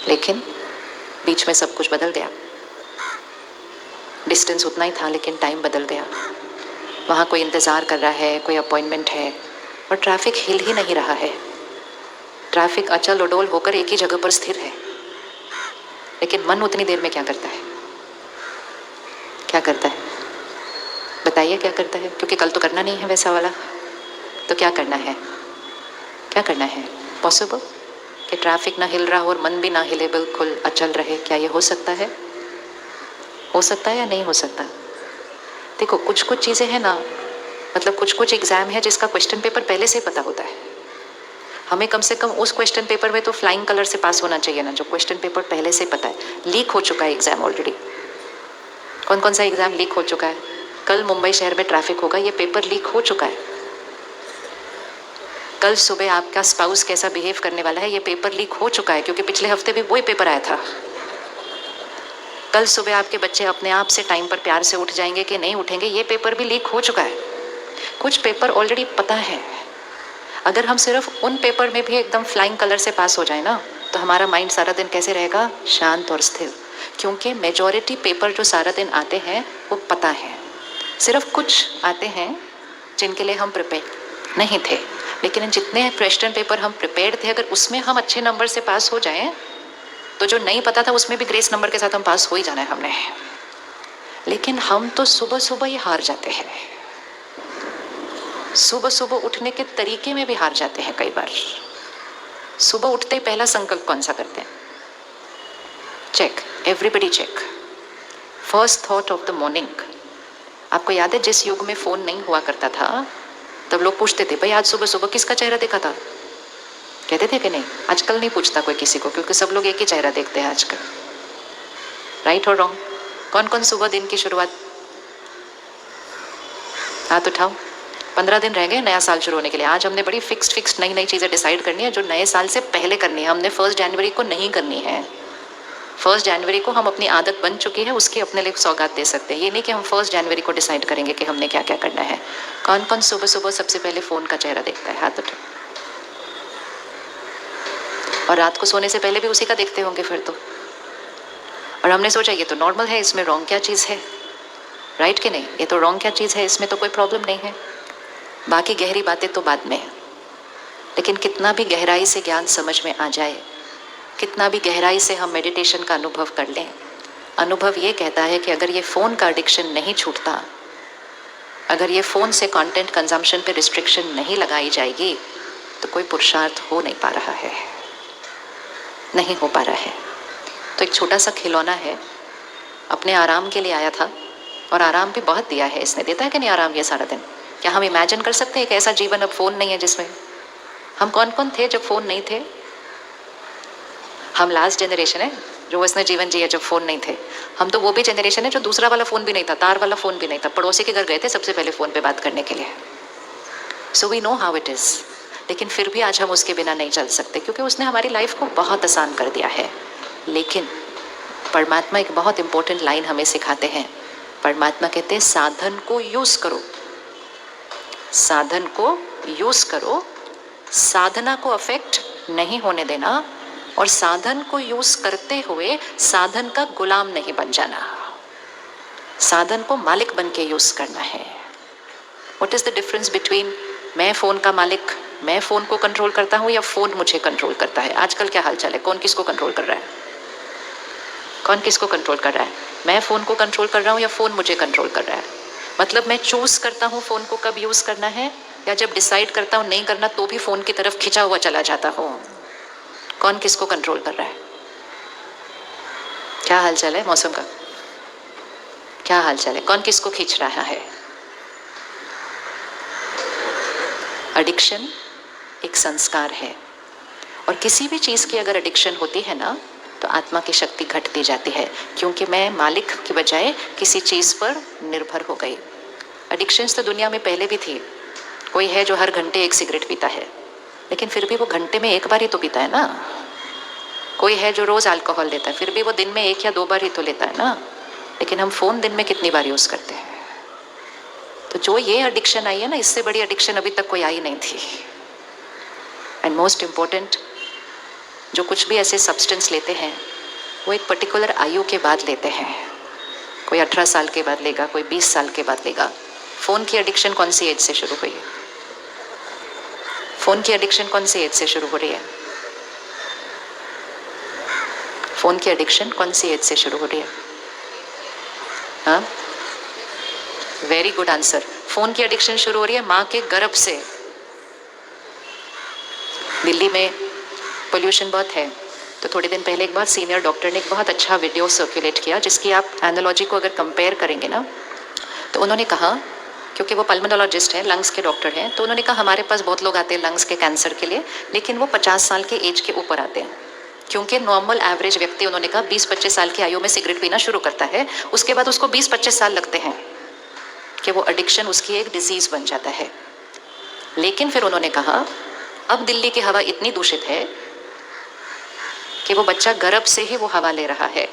लेकिन बीच में सब कुछ बदल गया। डिस्टेंस उतना ही था लेकिन टाइम बदल गया। वहाँ कोई इंतज़ार कर रहा है, कोई अपॉइंटमेंट है और ट्रैफिक हिल ही नहीं रहा है। ट्रैफिक अचल उडोल होकर एक ही जगह पर स्थिर है। लेकिन मन उतनी देर में क्या करता है? क्या करता है बताइए, क्या करता है? क्योंकि कल तो करना नहीं है वैसा वाला, तो क्या करना है? क्या करना है? पॉसिबल कि ट्रैफिक ना हिल रहा हो और मन भी ना हिले, बिल्कुल अचल रहे? क्या ये हो सकता है? हो सकता है या नहीं हो सकता? देखो, कुछ कुछ चीज़ें हैं ना, मतलब कुछ कुछ एग्जाम है जिसका क्वेश्चन पेपर पहले से पता होता है। हमें कम से कम उस क्वेश्चन पेपर में तो फ्लाइंग कलर से पास होना चाहिए ना, जो क्वेश्चन पेपर पहले से पता है। लीक हो चुका है एग्जाम ऑलरेडी। कौन कौन सा एग्जाम लीक हो चुका है? कल मुंबई शहर में ट्रैफिक होगा, ये पेपर लीक हो चुका है। कल सुबह आपका स्पाउस कैसा बिहेव करने वाला है, ये पेपर लीक हो चुका है, क्योंकि पिछले हफ्ते भी वही पेपर आया था। कल सुबह आपके बच्चे अपने आप से टाइम पर प्यार से उठ जाएंगे कि नहीं उठेंगे, ये पेपर भी लीक हो चुका है। कुछ पेपर ऑलरेडी पता है। अगर हम सिर्फ उन पेपर में भी एकदम फ्लाइंग कलर से पास हो जाए ना, तो हमारा माइंड सारा दिन कैसे रहेगा? शांत और स्थिर। क्योंकि मेजॉरिटी पेपर जो सारा दिन आते हैं वो पता है। सिर्फ कुछ आते हैं जिनके लिए हम प्रिपेयर नहीं थे, लेकिन जितने क्वेश्चन पेपर हम प्रिपेयर्ड थे, अगर उसमें हम अच्छे नंबर से पास हो जाएं, तो जो नहीं पता था उसमें भी ग्रेस नंबर के साथ हम पास हो ही जाना है हमने। लेकिन हम तो सुबह सुबह ही हार जाते हैं। सुबह सुबह उठने के तरीके में भी हार जाते हैं कई बार। सुबह उठते ही पहला संकल्प कौन सा करते हैं? Check, everybody check. First thought of the morning. आपको याद है जिस युग में फ़ोन नहीं हुआ करता था, तब लोग पूछते थे, भाई आज सुबह सुबह किसका चेहरा देखा था? कहते थे कि नहीं? आजकल नहीं पूछता कोई किसी को, क्योंकि सब लोग एक ही चेहरा देखते हैं आजकल। राइट और रॉन्ग? कौन कौन सुबह दिन की शुरुआत? हाथ उठाओ। 15 दिन रह गए नया साल शुरू होने के लिए। आज हमने बड़ी फिक्स्ड नई नई चीज़ें डिसाइड करनी है, जो नए साल से पहले करनी है। हमने 1 जनवरी को नहीं करनी है। 1 जनवरी को हम अपनी आदत बन चुकी है, उसकी अपने लिए सौगात दे सकते हैं। ये नहीं कि हम 1 जनवरी को डिसाइड करेंगे कि हमने क्या क्या करना है। कौन कौन सुबह सुबह सबसे पहले फ़ोन का चेहरा देखता है? हाथ उठाओ। और रात को सोने से पहले भी उसी का देखते होंगे फिर तो। और हमने सोचा ये तो नॉर्मल है, इसमें रॉन्ग क्या चीज़ है? राइट कि नहीं? ये तो रॉन्ग क्या चीज़ है, इसमें तो कोई प्रॉब्लम नहीं है। बाकी गहरी बातें तो बाद में। लेकिन कितना भी गहराई से ज्ञान समझ में आ जाए, कितना भी गहराई से हम मेडिटेशन का अनुभव कर लें, अनुभव ये कहता है कि अगर ये फ़ोन का एडिक्शन नहीं छूटता, अगर ये फ़ोन से कंटेंट कंजम्पशन पे रिस्ट्रिक्शन नहीं लगाई जाएगी, तो कोई पुरुषार्थ हो नहीं पा रहा है, नहीं हो पा रहा है। तो एक छोटा सा खिलौना है, अपने आराम के लिए आया था, और आराम भी बहुत दिया है इसने। देता है कि नहीं आराम ये सारा दिन? क्या हम इमेजिन कर सकते हैं कि ऐसा जीवन अब फ़ोन नहीं है जिसमें? हम कौन कौन थे जब फ़ोन नहीं थे? हम लास्ट जनरेशन है जो इसने जीवन जिया जब फ़ोन नहीं थे। हम तो वो भी जनरेशन है जो दूसरा वाला फ़ोन भी नहीं था, तार वाला फ़ोन भी नहीं था, पड़ोसी के घर गए थे सबसे पहले फ़ोन पे बात करने के लिए। So we know how it is. लेकिन फिर भी आज हम उसके बिना नहीं चल सकते, क्योंकि उसने हमारी लाइफ को बहुत आसान कर दिया है। लेकिन परमात्मा एक बहुत इंपॉर्टेंट लाइन हमें सिखाते हैं। परमात्मा कहते हैं साधन को यूज़ करो, साधन को यूज़ करो, साधना को अफेक्ट नहीं होने देना, और साधन को यूज़ करते हुए साधन का गुलाम नहीं बन जाना। साधन को मालिक बन के यूज़ करना है। What is the difference between मैं फ़ोन का मालिक, मैं फ़ोन को कंट्रोल करता हूँ, या फ़ोन मुझे कंट्रोल करता है? आजकल क्या हाल चाल है? कौन किसको कंट्रोल कर रहा है? कौन किसको कंट्रोल कर रहा है? मैं फ़ोन को कंट्रोल कर रहा हूँ या फ़ोन मुझे कंट्रोल कर रहा है? मतलब मैं चूज़ करता हूँ फ़ोन को कब यूज़ करना है, या जब डिसाइड करता हूँ नहीं करना तो भी फ़ोन की तरफ खिंचा हुआ चला जाता हूँ? कौन किसको कंट्रोल कर रहा है? क्या हाल चाल है मौसम का? क्या हाल चाल है? कौन किसको खींच रहा है? एडिक्शन एक संस्कार है, और किसी भी चीज़ की अगर एडिक्शन होती है ना, तो आत्मा की शक्ति घटती जाती है, क्योंकि मैं मालिक की बजाय किसी चीज़ पर निर्भर हो गई। एडिक्शंस तो दुनिया में पहले भी थी। कोई है जो हर घंटे एक सिगरेट पीता है, लेकिन फिर भी वो घंटे में एक बार ही तो पीता है ना। कोई है जो रोज़ अल्कोहल लेता है, फिर भी वो दिन में 1 या 2 बार ही तो लेता है ना। लेकिन हम फ़ोन दिन में कितनी बार यूज़ करते हैं? तो जो ये एडिक्शन आई है ना, इससे बड़ी एडिक्शन अभी तक कोई आई नहीं थी। एंड मोस्ट इम्पोर्टेंट, जो कुछ भी ऐसे सब्सटेंस लेते हैं वो एक पर्टिकुलर आयु के बाद लेते हैं। कोई 18 साल के बाद लेगा, कोई 20 साल के बाद लेगा। फ़ोन की एडिक्शन कौन सी एज से शुरू हुई है? फ़ोन की एडिक्शन कौन सी एज से शुरू हो रही है? फ़ोन की एडिक्शन कौन सी एज से शुरू हो रही है? हाँ, वेरी गुड आंसर। फ़ोन की एडिक्शन शुरू हो रही है माँ के गर्भ से। दिल्ली में पोल्यूशन बहुत है, तो थोड़े दिन पहले एक बार सीनियर डॉक्टर ने एक बहुत अच्छा वीडियो सर्कुलेट किया, जिसकी आप एनालॉजी को अगर कंपेयर करेंगे ना, तो उन्होंने कहा, क्योंकि वो पल्मोनोलॉजिस्ट हैं, लंग्स के डॉक्टर हैं, तो उन्होंने कहा हमारे पास बहुत लोग आते हैं लंग्स के कैंसर के लिए, लेकिन वो 50 साल के एज के ऊपर आते हैं। क्योंकि नॉर्मल एवरेज व्यक्ति, उन्होंने कहा 20-25 साल की आयु में सिगरेट पीना शुरू करता है, उसके बाद उसको 20-25 साल लगते हैं कि वो एडिक्शन उसकी एक डिजीज़ बन जाता है। लेकिन फिर उन्होंने कहा अब दिल्ली की हवा इतनी दूषित है कि वो बच्चा गर्भ से ही वो हवा ले रहा है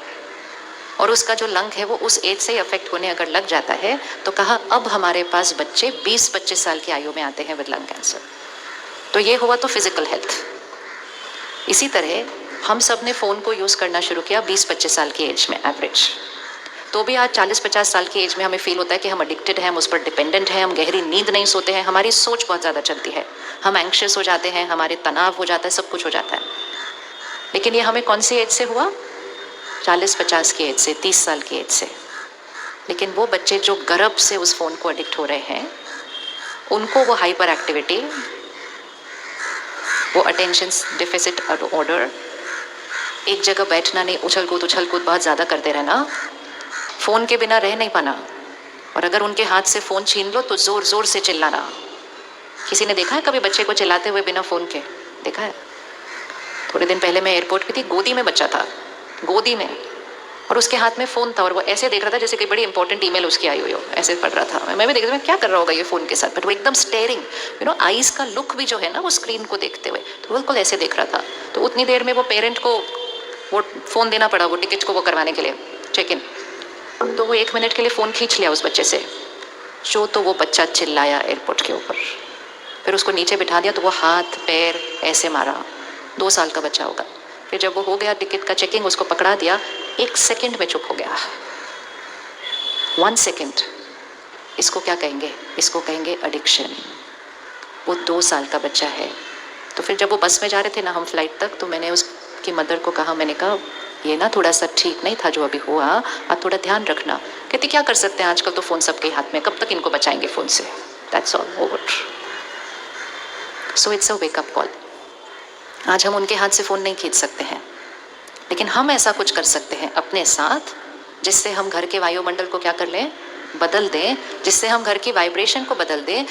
और उसका जो लंग है वो उस एज से ही अफेक्ट होने अगर लग जाता है, तो कहा अब हमारे पास बच्चे 20-25 साल की आयु में आते हैं विद लंग कैंसर। तो ये हुआ तो फिजिकल हेल्थ। इसी तरह हम सब ने फ़ोन को यूज़ करना शुरू किया 20-25 साल की एज में एवरेज। तो भी आज 40-50 साल की एज में हमें फील होता है कि हम एडिक्टेड हैं, हम उस पर डिपेंडेंट हैं, हम गहरी नींद नहीं सोते हैं, हमारी सोच बहुत ज़्यादा चलती है, हम एंग्शियस हो जाते हैं, हमारे तनाव हो जाता है, सब कुछ हो जाता है। लेकिन ये हमें कौन सी एज से हुआ? 40-50 की एज से, 30 साल की एज से। लेकिन वो बच्चे जो गर्भ से उस फ़ोन को एडिक्ट हो रहे हैं, उनको वो हाइपर एक्टिविटी, वो अटेंशन डिफिसिट ऑर्डर, एक जगह बैठना नहीं, उछल कूद बहुत ज़्यादा करते रहना, फ़ोन के बिना रह नहीं पाना, और अगर उनके हाथ से फ़ोन छीन लो तो ज़ोर ज़ोर से चिल्लाना। किसी ने देखा है कभी बच्चे को चिल्लाते हुए बिना फ़ोन के? देखा है? थोड़े दिन पहले मैं एयरपोर्ट पे थी, गोदी में बच्चा था, गोदी में, और उसके हाथ में फ़ोन था और वो ऐसे देख रहा था जैसे कोई बड़ी इंपॉर्टेंट ईमेल उसकी आई हुई हो, ऐसे पढ़ रहा था। मैं भी देख रहा था क्या कर रहा होगा ये फ़ोन के साथ, बट वो एकदम स्टेयरिंग, आईज़ का लुक भी जो है ना वो स्क्रीन को देखते हुए, तो बिल्कुल ऐसे देख रहा था। तो उतनी देर में वो पेरेंट को वो फ़ोन देना पड़ा, वो टिकट को वो करवाने के लिए, चेक इन। तो वो 1 मिनट के लिए फ़ोन खींच लिया उस बच्चे से, जो तो वो बच्चा चिल्लाया एयरपोर्ट के ऊपर। फिर उसको नीचे बिठा दिया तो वो हाथ पैर ऐसे मारा, 2 साल का बच्चा होगा। फिर जब वो हो गया टिकट का चेकिंग, उसको पकड़ा दिया, 1 सेकंड में चुप हो गया। 1 सेकंड। इसको क्या कहेंगे? इसको कहेंगे एडिक्शन। वो 2 साल का बच्चा है। तो फिर जब वो बस में जा रहे थे ना हम फ्लाइट तक, तो मैंने उसकी मदर को कहा, मैंने कहा ये ना थोड़ा सा ठीक नहीं था जो अभी हुआ, आप थोड़ा ध्यान रखना। कहती क्या कर सकते हैं, आजकल तो फ़ोन सबके हाथ में, कब तक इनको बचाएंगे फ़ोन से, that's all over. So it's a wake up call. आज हम उनके हाथ से फ़ोन नहीं खींच सकते हैं, लेकिन हम ऐसा कुछ कर सकते हैं अपने साथ जिससे हम घर के वायुमंडल को क्या कर लें, बदल दें, जिससे हम घर की वाइब्रेशन को बदल दें।